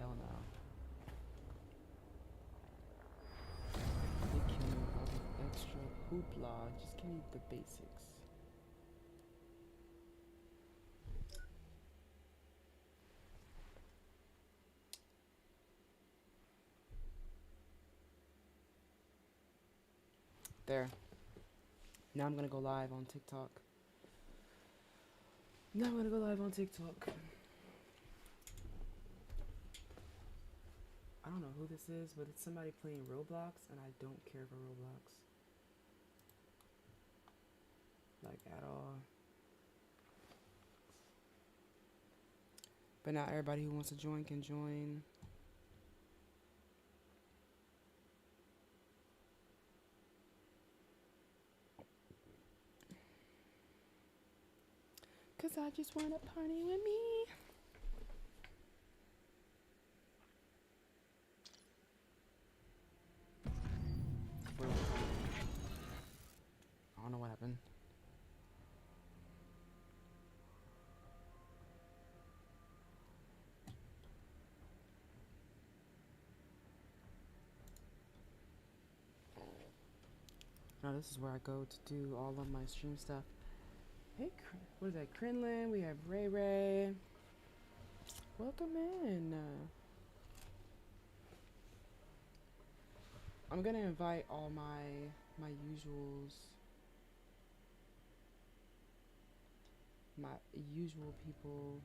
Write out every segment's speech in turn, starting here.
hell no. They kill me with all the extra hoopla. Just give me the basics. There. Now I'm gonna go live on TikTok. Now I'm gonna go live on TikTok. I don't know who this is, but it's somebody playing Roblox, and I don't care for Roblox. Like, at all. But not everybody who wants to join can join. Cause I just wanna party with me. I don't know what happened. Now this is where I go to do all of my stream stuff. Hey, what is that? Crinlin. We have Ray Ray. Welcome in. I'm gonna invite all my usuals. My usual people.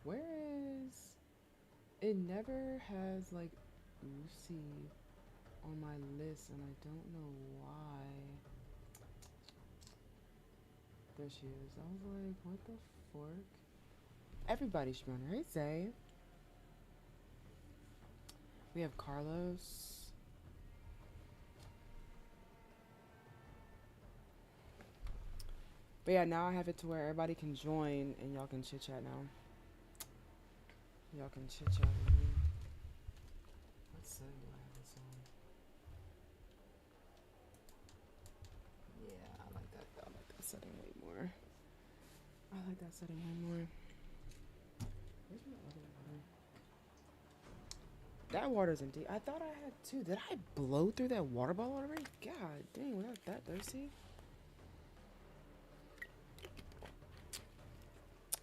Where is it? Never has like Lucy on my list, and I don't know why. There she is. I was like, what the fork? Everybody should be on her. Hey, Zay. We have Carlos. But yeah, now I have it to where everybody can join and y'all can chit chat now. Y'all can chit chat with me. What setting do I have this on? Yeah, I like that. I like that setting way more. I like that setting way more. Where's my other water? That water's empty. I thought I had two. Did I blow through that water bottle already? God dang, we're not that thirsty.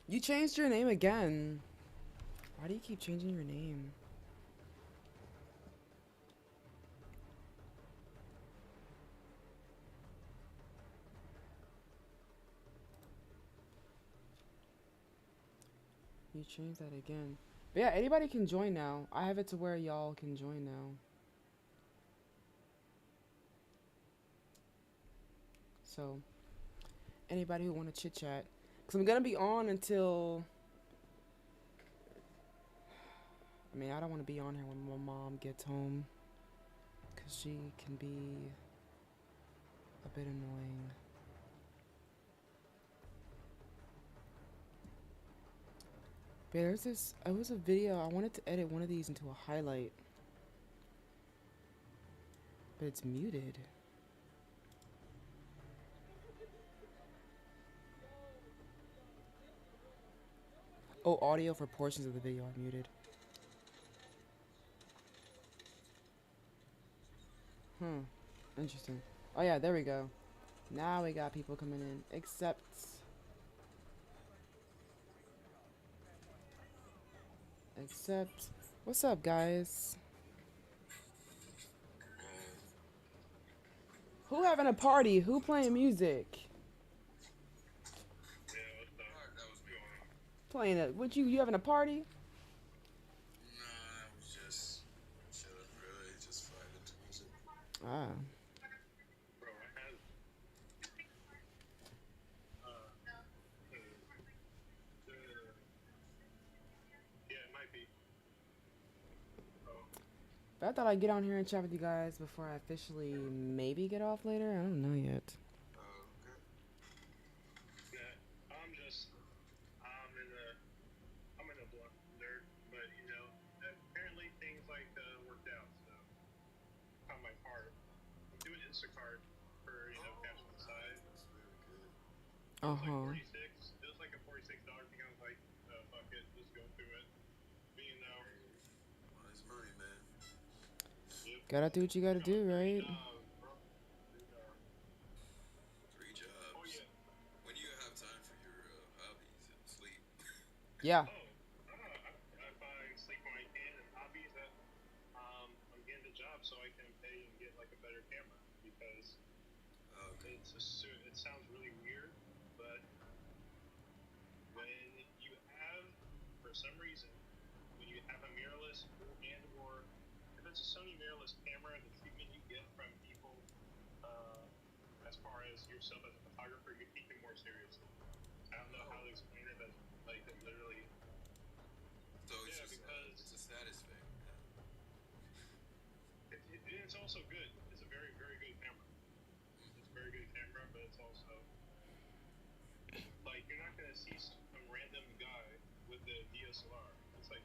You changed your name again. Why do you keep changing your name? You changed that again. But yeah, anybody can join now. I have it to where y'all can join now. So, anybody who want to chit chat. Because I'm going to be on until... I mean, I don't want to be on here when my mom gets home. Because she can be a bit annoying. But yeah, there's this... It was a video. I wanted to edit one of these into a highlight. But it's muted. Oh, audio for portions of the video are muted. Interesting. Oh yeah, there we go. Now we got people coming in. Except... What's up, guys? Who having a party? Who playing music? Playing it. What you having a party? Nah, I was just chilling, really, just vibing to music. Ah. Bro, I had yeah, it might be. Oh, But I thought I'd get on here and chat with you guys before I officially maybe get off later. I don't know yet. Okay. yeah. I'm in a blunder, but you know, apparently things like a card for cash on the side. That's very good. It was like Uh-huh. 46. It was like a $46 thing. I was like, fuck it, just go through it. Being though, Wise money, man. yep. Gotta do what you gotta do, Three right? jobs, bro. 3 jobs. 3 jobs. Oh yeah. When you have time for your hobbies and sleep. Yeah. Oh, if I sleep when I can and hobbies, that I'm getting the job so I can pay and get like a better camera because Okay. it sounds really weird, but when you have, for some reason, when you have a mirrorless or if it's a Sony mirrorless camera, the treatment you get from people, uh, as far as yourself as a photographer, you take it more seriously. I don't know how to explain it, but like it literally, So it's yeah, just because it's a status thing. it's also good. It's a very, very good camera. It's a very good camera, but it's also like you're not gonna see some random guy with the DSLR. It's like,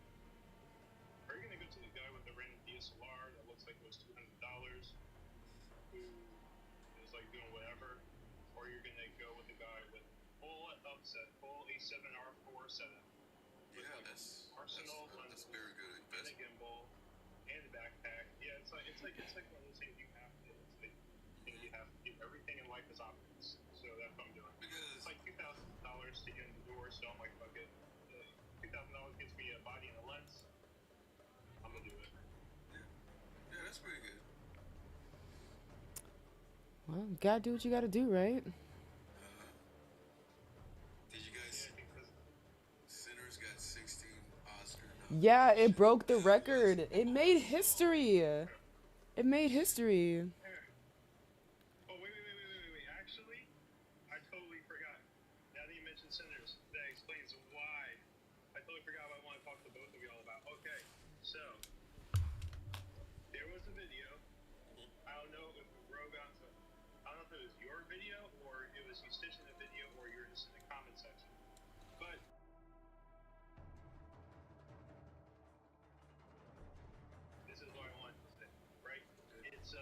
are you gonna go to the guy with the random DSLR that looks like it was $200, who is like doing whatever, or you're gonna go with the guy with full A7R4 setup with Yeah, like that's Arsenal that's lenses very good and a investment. gimbal and a backpack. Yeah, it's like one of those things you have to. It's like you have to do everything in life is options. So that's what I'm doing. Because It's like $2,000 to get in the door, so I'm like, fuck it. $2,000 gets me a body and a lens. I'm gonna do it. yeah, yeah, that's pretty good. Well, you gotta do what you gotta do, right? Uh-huh. Did you guys Yeah, see because Sinners got 16 Oscar Yeah, it nominations? broke the That was record. It made awesome. history. It made history. oh wait. Actually, I totally forgot. Now that you mentioned Sinners, that explains why. I totally forgot what I want to talk to both of y'all about. Okay, so there was a video. I don't know if Rogan, I don't know if it was your video or it was you stitching the video or you're just in the comment section. But this is what I wanted to say, right? It's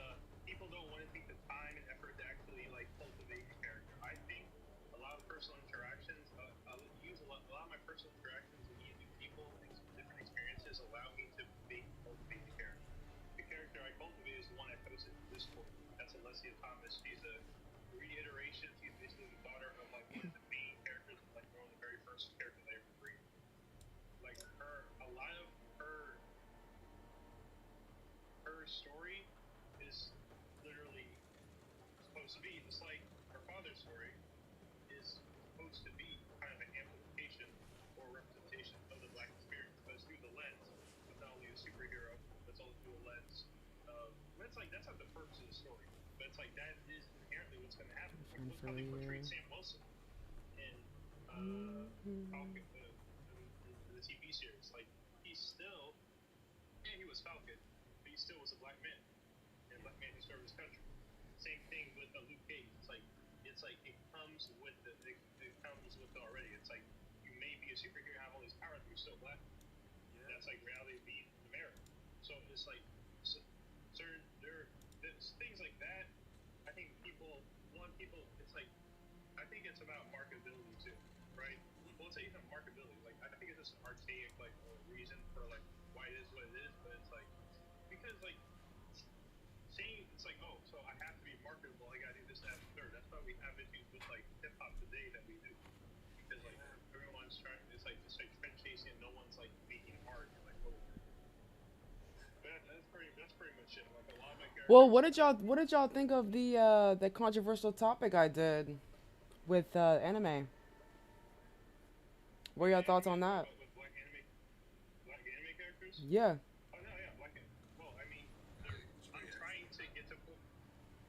people don't want to take the time and effort to actually like cultivate the character. I think a lot of personal interactions, I use a lot of my personal interactions with new people, different experiences allow me to cultivate the character. The character I cultivate is the one I posted in Discord. That's Alessia Thomas. She's a reiteration. She's basically the daughter of like one of the main characters, like one of the very first characters I ever created. Like a lot of her story is literally supposed to be just like her father's story is supposed to be kind of an amplification or representation of the black experience, but it's through the lens of not only the superhero, but it's also through the lens of. But it's like that's not the purpose of the story, but it's like that is inherently what's going to happen. Like, look how they portrayed Sam Wilson in Falcon, in the TV series. Like he's still, yeah, he was Falcon, but he still was a black man, and a black man who served his country. Same thing with Luke Cage. It's like it comes with it comes with it already. It's like you may be a superhero, have all these powers, but you're still black. Yeah. That's like reality being in America. So it's like certain there's things like that. I think people. It's like I think it's about marketability too, right? Well, it's even marketability. Like I think it's just an archaic like reason for like why it is what it is, but it's like because like saying it's like oh so I have to be marketable. I gotta do this, that, and the third. That's why we have issues with like hip hop today that we do because like everyone's trying. It's like trend chasing. And no one's like making art. You're like oh. That's pretty much it. Like a lot of my characters. Well, what did y'all think of the controversial topic I did with anime? What are your thoughts on that? With black anime characters. Yeah. Oh no, yeah, black. Well, I mean, It's I'm pretty trying to get to.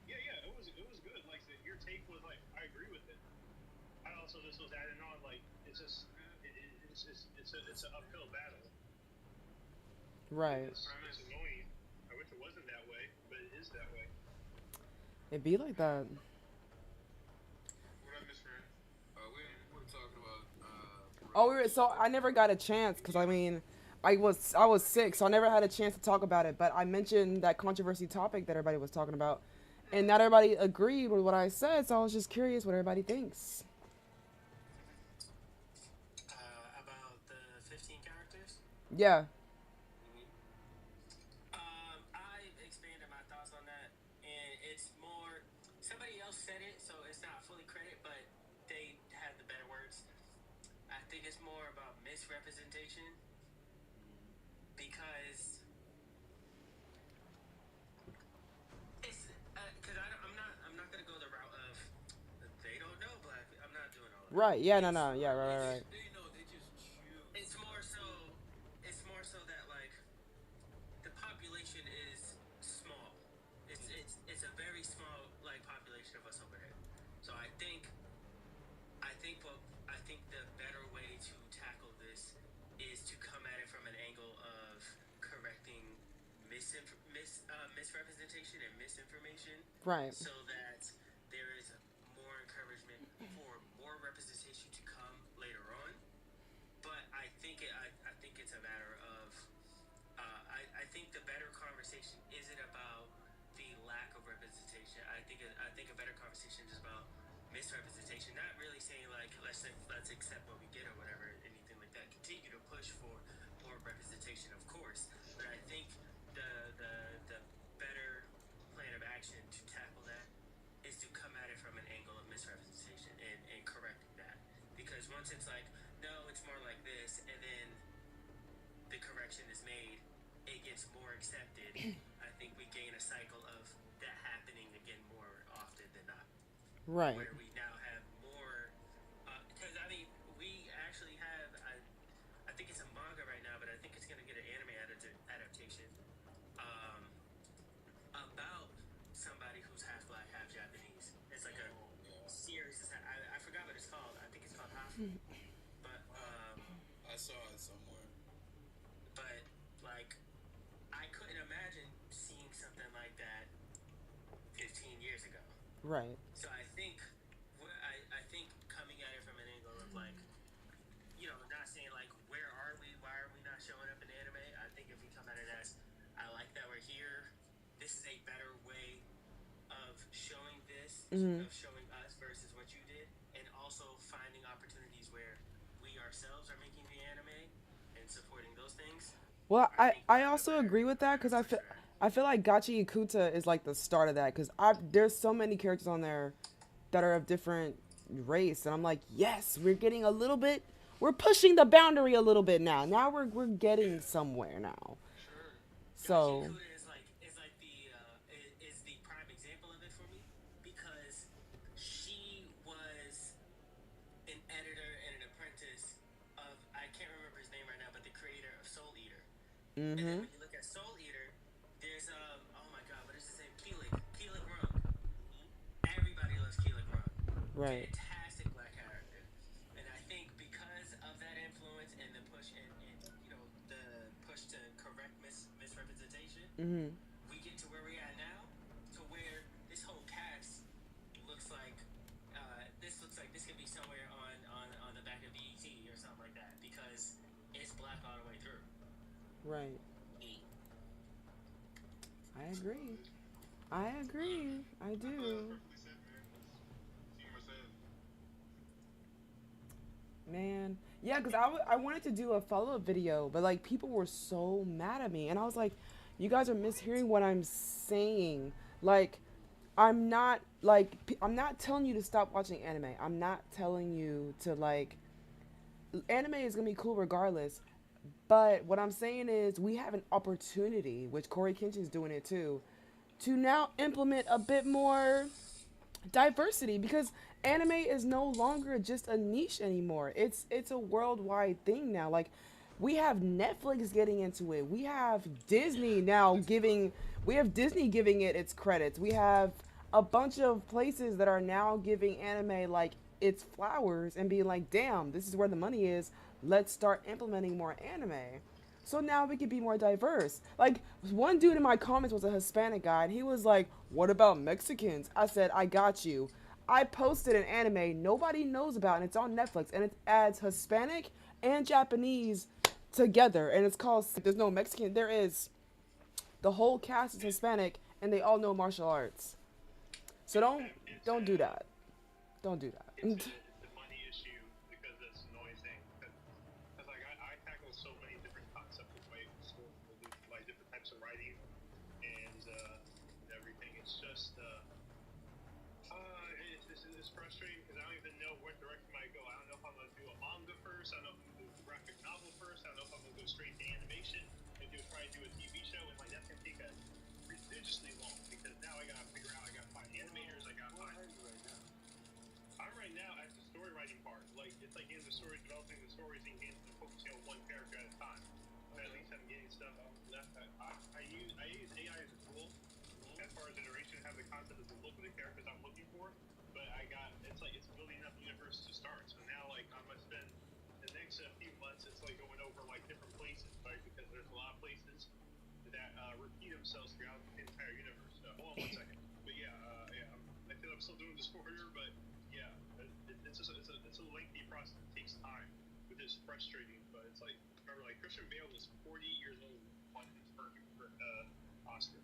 Yeah, it was good. Like your take was like I agree with it. I also just was adding on like it's just it's an uphill battle. Right. It's annoying. I wish it wasn't that way, but it is that way. It be like that. What I miss, Rand? We're talking about Oh, so I never got a chance because I mean, I was sick, so I never had a chance to talk about it. But I mentioned that controversy topic that everybody was talking about, and not everybody agreed with what I said, so I was just curious what everybody thinks. About the 15 characters. Yeah. I expanded my thoughts on that, and it's more. Somebody else said it, so it's not fully credit, but they had the better words. I think it's more about misrepresentation because it's because I'm not gonna go the route of they don't know black. I'm not doing all that. Right. Yeah. No. Yeah. Right. They know they just choose. It's more so. It's more so that like the population is small. It's a very small like population of us over there. So I think the better way to tackle this is to come at it from an angle of correcting misrepresentation and misinformation, Right. so that there is more encouragement for more representation to come later on. But I think it's a matter of I think the better conversation isn't about the lack of representation. I think a better conversation is about misrepresentation. Not really saying like let's accept what we get or whatever, anything like that. Continue to push for more representation, of course. But I think the better plan of action to tackle that is to come at it from an angle of misrepresentation and correcting that. Because once it's like, no, it's more like this, and then the correction is made, it gets more accepted. I think we gain a cycle of that happening again more often than not. Right. Where we now have more, because I mean, we actually have, I think it's a manga right now, but I think it's going to get an anime adaptation about somebody who's half black, half Japanese. It's like a series. I forgot what it's called. I think it's called Hafu. But I saw it somewhere. but like I couldn't imagine seeing something like that 15 years ago. Right. So I think coming at it from an angle of like, not saying like where are we, why are we not showing up in anime. I think if we come at it as I like that we're here, this is a better way of showing this, of showing us versus what you did, and also finding opportunities where we ourselves are making the anime and supporting those things. Well, I think I also agree with that because I feel like Gachi Ikuta is like the start of that because there's so many characters on there that are of different race, and I'm like, yes, we're getting a little bit, we're pushing the boundary a little bit now. Now we're getting somewhere now. Sure. So Gachi Kuda is the prime example of it for me because she was an editor and an apprentice of, I can't remember his name right now, but the creator of Soul Eater. And then when you look at Soul Eater, there's oh my god, what is his name? Keelik Rum. Everybody loves Keelik Rum. right. Fantastic black character. And I think because of that influence and the push and the push to correct misrepresentation, we get to where we're at now, to where this whole cast looks like this could be somewhere on the back of BET or something like that because it's black all the way through. Right. I agree. I agree. I do. Perfectly said, man. As humor says. Man. Yeah, because I wanted to do a follow-up video, but like people were so mad at me. And I was like, you guys are mishearing what I'm saying. Like, I'm not telling you to stop watching anime. I'm not telling you to like, anime is going to be cool regardless. But what I'm saying is we have an opportunity, which Corey Kenshin's doing it too, to now implement a bit more diversity because anime is no longer just a niche anymore. It's a worldwide thing now. Like we have Netflix getting into it. We have Disney giving it its credits. We have a bunch of places that are now giving anime like its flowers and being like, "Damn, this is where the money is. Let's start implementing more anime." So now we can be more diverse. Like one dude in my comments was a Hispanic guy, and he was like, "What about Mexicans?" I said, "I got you." I posted an anime nobody knows about, and it's on Netflix, and it adds Hispanic and Japanese together, and it's called. There's no Mexican. There is. The whole cast is Hispanic, and they all know martial arts. So It's don't do that. Don't do that. it's a money issue because that's the only thing. Because like I tackle so many different concepts of like school, like different types of writing and everything. It's just it's frustrating because I don't even know what direction I go. I don't know if I'm gonna do a manga first. I don't know if I'm gonna do a graphic novel first. I don't know if I'm gonna go straight to animation and try to do a TV show. And like that's gonna take a religiously long because now I gotta figure out. I gotta find animators. I gotta find. I'm right now at the story writing part. Like it's like in the story, developing the stories and getting focusing on one character at a time. But at least I'm getting stuff off left. I use AI as a tool as far as iteration, have the concept of the look of the characters I'm looking for. But it's like it's building up the universe to start. So now like I'm gonna spend the next few months. It's like going over like different places, right? Because there's a lot of places that repeat themselves throughout the entire universe. Hold on one second. But I feel I'm still doing this for you, but yeah, it's a lengthy process. It takes time, which is frustrating. But it's like remember, like Christian Bale was 40 years old when his first Oscar.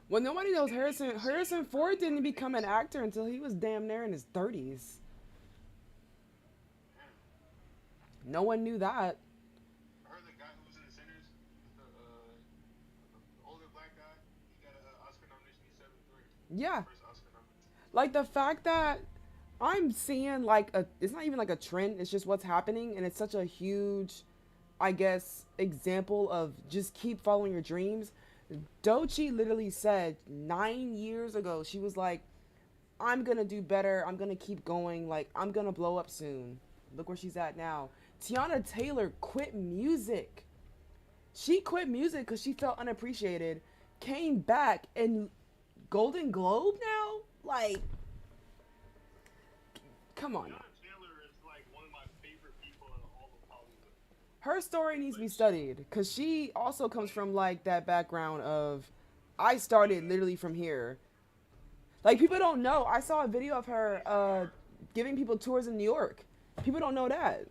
Well, nobody knows Harrison Ford didn't become an actor until he was damn near in his 30s. No one knew that. I heard the guy who was in the Sinners, the older black guy, he got an Oscar nomination. He's 73. Yeah. First Oscar nomination. Like the fact that I'm seeing like it's not even like a trend, it's just what's happening, and it's such a huge, I guess, example of just keep following your dreams. Dochi literally said 9 years ago, she was like, I'm gonna do better, I'm gonna keep going, like I'm gonna blow up soon. Look where she's at now. Tiana Taylor quit music. She quit music because she felt unappreciated, came back and Golden Globe now? Like, come on now. Tiana Taylor is like one of my favorite people in all of Hollywood. Her story needs to be studied because she also comes from like that background of I started literally from here. Like people don't know. I saw a video of her giving people tours in New York. People don't know that.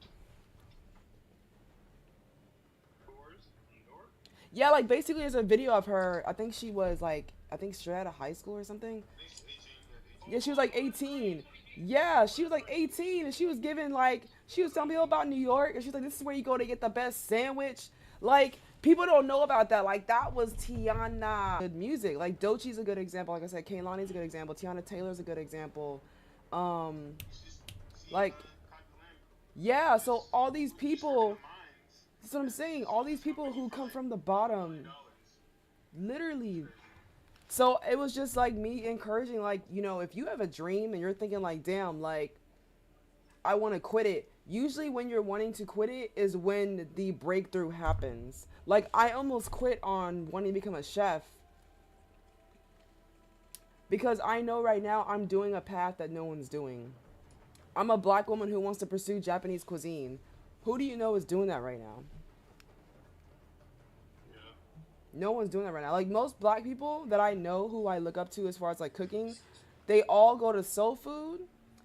Tours in New York. Yeah, like basically there's a video of her. I think she was like straight out of high school or something. Yeah, she was like 18. Yeah, she was like 18 and she was giving like she was telling people about New York and she's like, this is where you go to get the best sandwich. Like people don't know about that. Like that was Tiana. Good music. Like Dochi's a good example. Like I said, Kaylani's a good example. Tiana Taylor's a good example. Like yeah. So all these people. That's what I'm saying. All these people who come from the bottom, literally. So it was just like me encouraging, like, you know, if you have a dream and you're thinking like, damn, like, I want to quit it. Usually when you're wanting to quit it is when the breakthrough happens. Like I almost quit on wanting to become a chef because I know right now I'm doing a path that no one's doing. I'm a black woman who wants to pursue Japanese cuisine. Who do you know is doing that right now? No one's doing that right now. Like most black people that I know who I look up to as far as like cooking, they all go to soul food,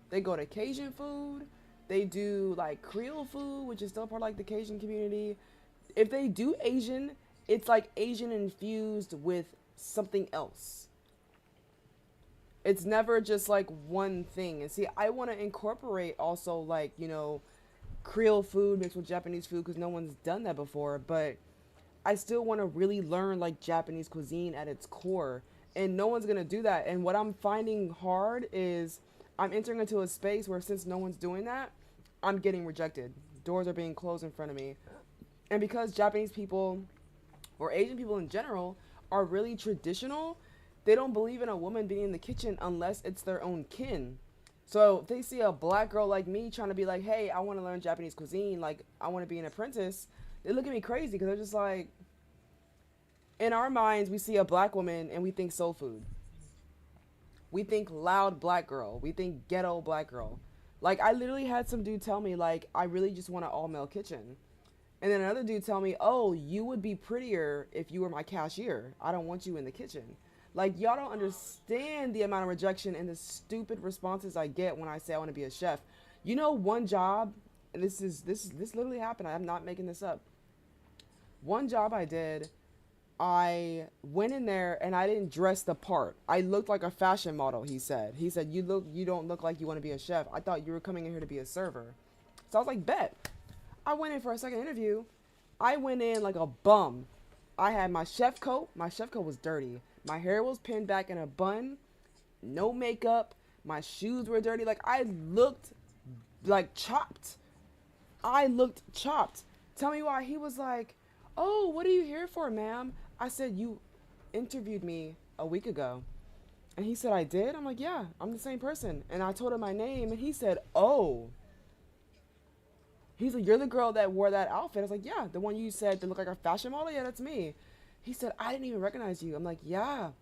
they go to Cajun food, they do like Creole food, which is still part of like the Cajun community. If they do Asian, it's like Asian infused with something else. It's never just like one thing. And see, I want to incorporate also like, you know, Creole food mixed with Japanese food because no one's done that before, but I still want to really learn like Japanese cuisine at its core, and no one's gonna do that. And what I'm finding hard is I'm entering into a space where since no one's doing that, I'm getting rejected. Doors are being closed in front of me, and because Japanese people or Asian people in general are really traditional, they don't believe in a woman being in the kitchen unless it's their own kin. So if they see a black girl like me trying to be like, hey, I want to learn Japanese cuisine, like I want to be an apprentice, they look at me crazy because they're just like, in our minds, we see a black woman and we think soul food. We think loud black girl. We think ghetto black girl. Like, I literally had some dude tell me, like, I really just want an all-male kitchen. And then another dude tell me, oh, you would be prettier if you were my cashier. I don't want you in the kitchen. Like, y'all don't understand the amount of rejection and the stupid responses I get when I say I want to be a chef. You know, one job, and this literally happened. I'm not making this up. One job I did, I went in there and I didn't dress the part. I looked like a fashion model, he said. He said, you don't look like you want to be a chef. I thought you were coming in here to be a server. So I was like, bet. I went in for a second interview. I went in like a bum. I had my chef coat. My chef coat was dirty. My hair was pinned back in a bun. No makeup. My shoes were dirty. Like, I looked like chopped. I looked chopped. Tell me why. He was like, oh, what are you here for, ma'am? I said, you interviewed me a week ago. And he said, I did? I'm like, yeah, I'm the same person. And I told him my name, and he said, oh. He's like, you're the girl that wore that outfit. I was like, yeah, the one you said that looked like a fashion model? Yeah, that's me. He said, I didn't even recognize you. I'm like, yeah,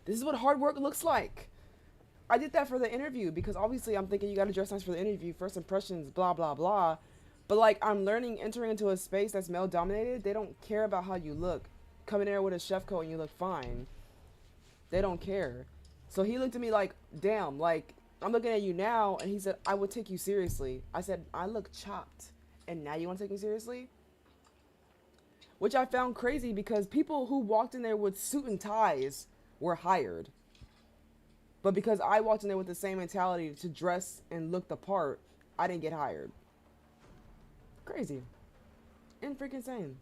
this is what hard work looks like. I did that for the interview because obviously I'm thinking you got to dress nice for the interview, first impressions, blah, blah, blah. But like, I'm learning, entering into a space that's male dominated. They don't care about how you look. Come in there with a chef coat and you look fine. They don't care. So he looked at me like, damn, like, I'm looking at you now. And he said, I would take you seriously. I said, I look chopped. And now you want to take me seriously? Which I found crazy because people who walked in there with suit and ties were hired. But because I walked in there with the same mentality to dress and look the part, I didn't get hired. Crazy. And freaking insane.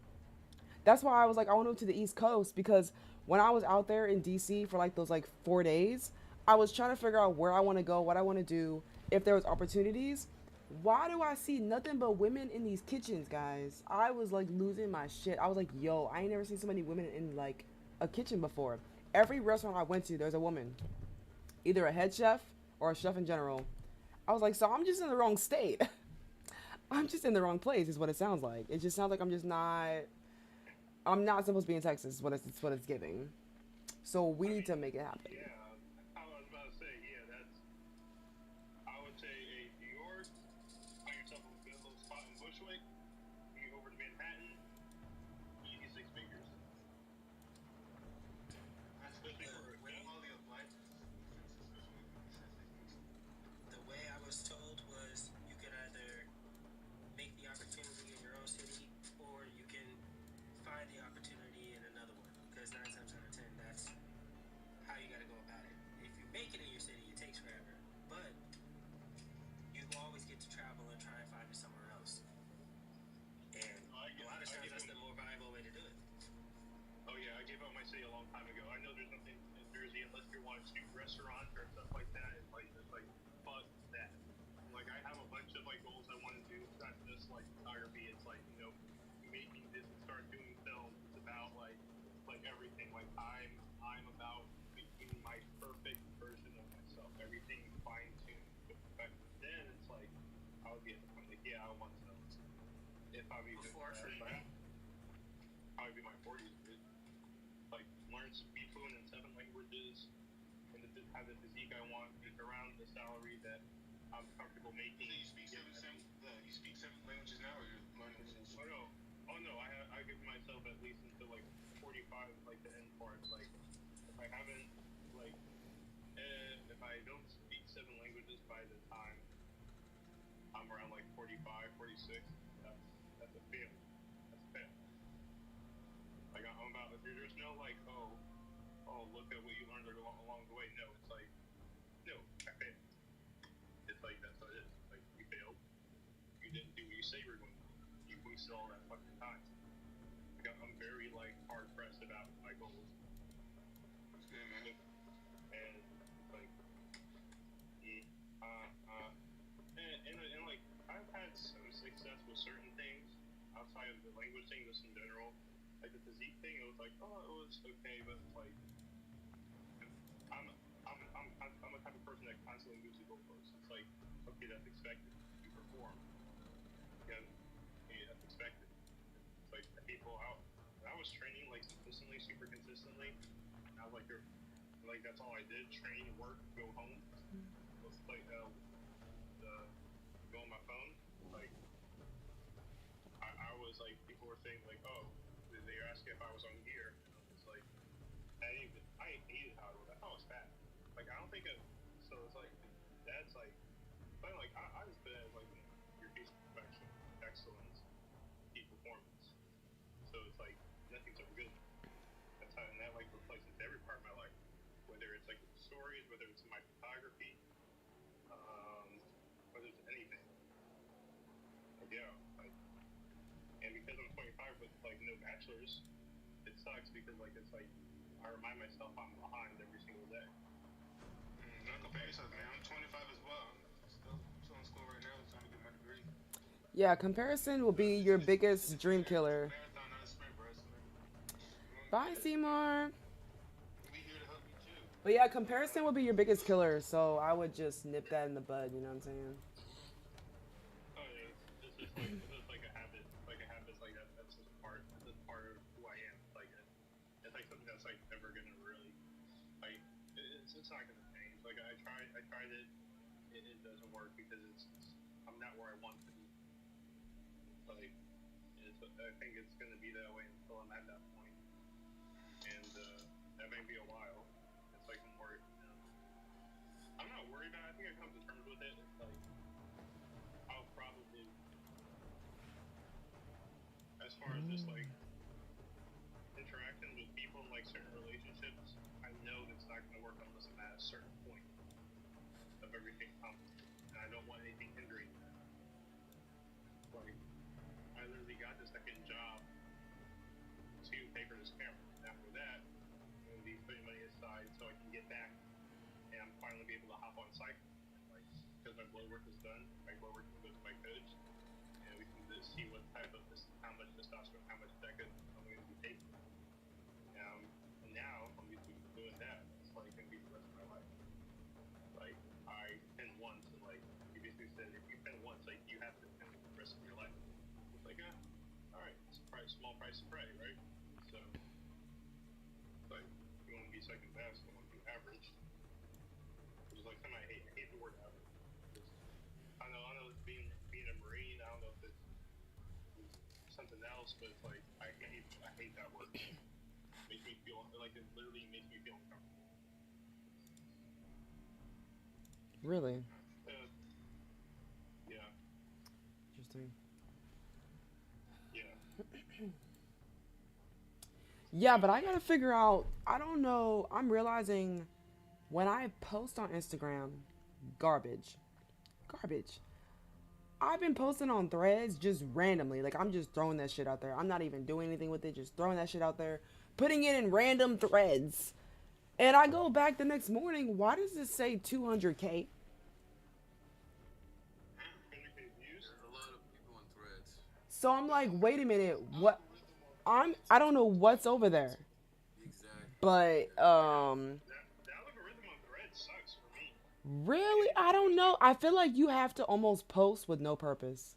That's why I was like, I want to move to the East Coast because when I was out there in DC for like those like 4 days, I was trying to figure out where I want to go, what I want to do, if there was opportunities. Why do I see nothing but women in these kitchens, guys? I was like losing my shit. I was like, yo, I ain't never seen so many women in like a kitchen before. Every restaurant I went to, there's a woman. Either a head chef or a chef in general. I was like, so I'm just in the wrong state. I'm just in the wrong place is what it sounds like. It just sounds like I'm not supposed to be in Texas. It's what it's giving. So we need to make it happen. Yeah, I was about to say, yeah, that's. I would say, hey, New York, find yourself a good little spot in Bushwick, you go over to Manhattan, easy 6 figures. Especially for a quality of life. The way I was told was you could either make the opportunity in your own city or you can find the opportunity in another one. Because 9 times out of 10, that's how you got to go about it. If you make it in your city, it takes forever. But you always get to travel and try and find it somewhere else. And a lot of times that's the more viable way to do it. Oh yeah, I gave up my city a long time ago. I know there's nothing in Jersey unless you want to do restaurants or stuff like that. It's like fuck that. Like I have a bunch of like goals I want to do. It's not just like photography. It's like making this and start doing films. It's about like everything. Like I'm about making my perfect version of myself. Everything fine tuned to perfection. Then it's like I would be at the point like yeah I want to. If I be Before I would be my 40s. Like learn speak fluent in 7 languages and have the physique I want, make around the salary that I'm comfortable making. So you speak seven languages now, or you're learning? Oh no, I give myself at least until like 45, like the end part. Like if I haven't like if I don't speak 7 languages by the time I'm around like 45, 46, that's a fail. That's a fail. Like I'm about there's no like oh look at what you learned along the way. No, it's like no, I failed. It's like that's what it is. Like you failed. You didn't do what you say you were going to do. You wasted all that fucking time. Like I'm very like hard pressed about my goals. That's good, man. And like and like I've had some success with certain things outside of the language thing, just in general. Like the physique thing, it was like, oh, it was okay, but like, I'm a type of person that constantly moves the goalposts. It's like, okay, that's expected. You perform. Yeah, that's expected. It's like people out. I was training like consistently, super consistently. I was like that's all I did: train, work, go home. Let's play go on my phone. Like I was like, people were saying like, oh. They were asking if I was on gear. It's like I hated how it was. I thought it was fat. Like I don't think it. So it's like that's like, but like I was bad at like your piece of perfection, excellence, peak performance. So it's like nothing's ever good. whether it's in my photography, whether it's anything. Like, yeah, like, and because I'm 25 with like no bachelor's, it sucks because like it's like I remind myself I'm behind every single day. No comparison, man. I'm 25 as well. I'm still in school right now, trying to get my degree. Yeah, comparison will be your biggest dream It's a killer. marathon, not a sprint, bro. So, man. Bye, Seymour. We here to help you too. But yeah, comparison will be your biggest killer. So I would just nip that in the bud. You know what I'm saying? Oh yeah, it's just like a habit, like a habit, like that. That's just part of who I am. Like it's like something that's like never gonna really, like, it's not gonna change. Like I tried it, it doesn't work because I'm not where I want to be. Like I think it's gonna be that way until I'm at that point, and that may be a while. It's like more, I'm not worried about it. I think I come to terms with it. It's like I'll probably, as far as just like interacting with people in like certain relationships, I know it's not going to work unless I'm at a certain point of everything complicated, and I don't want anything hindering that. Like I literally got this second job to pay for this camera, and after that, I'm going to be putting money aside so I can get back and I'm finally be able to hop on cycle. Like because my blood work is done, my blood work can go to my coach, and we can just see what type of this, how much testosterone, how much DECA I'm going to be taking. And now I'm going to be doing that. It's like going to be the rest of my life. Like I pin once, and like he basically said, if you pin once, like you have to pin the rest of your life. It's like, all right, it's a price, small price to pay, right? So, like, you want to be second best, you want to be average. Which is like something I hate. I hate the word average. I know it's being a Marine. I don't know if it's something else, but it's like I hate that word. It makes me feel like it literally makes me feel uncomfortable. Really Yeah, interesting. yeah. Yeah, but I gotta figure out. I don't know. I'm realizing when I post on Instagram, garbage, garbage. I've been posting on threads just randomly. Like, I'm just throwing that shit out there. I'm not even doing anything with it, just throwing that shit out there, putting it in random threads. And I go back the next morning, why does this say 200K? Views. There's a lot of people on threads. So I'm like, wait a minute, what? I don't know what's over there. Exactly. But The algorithm on Threads sucks for me. really, I don't know. I feel like you have to almost post with no purpose.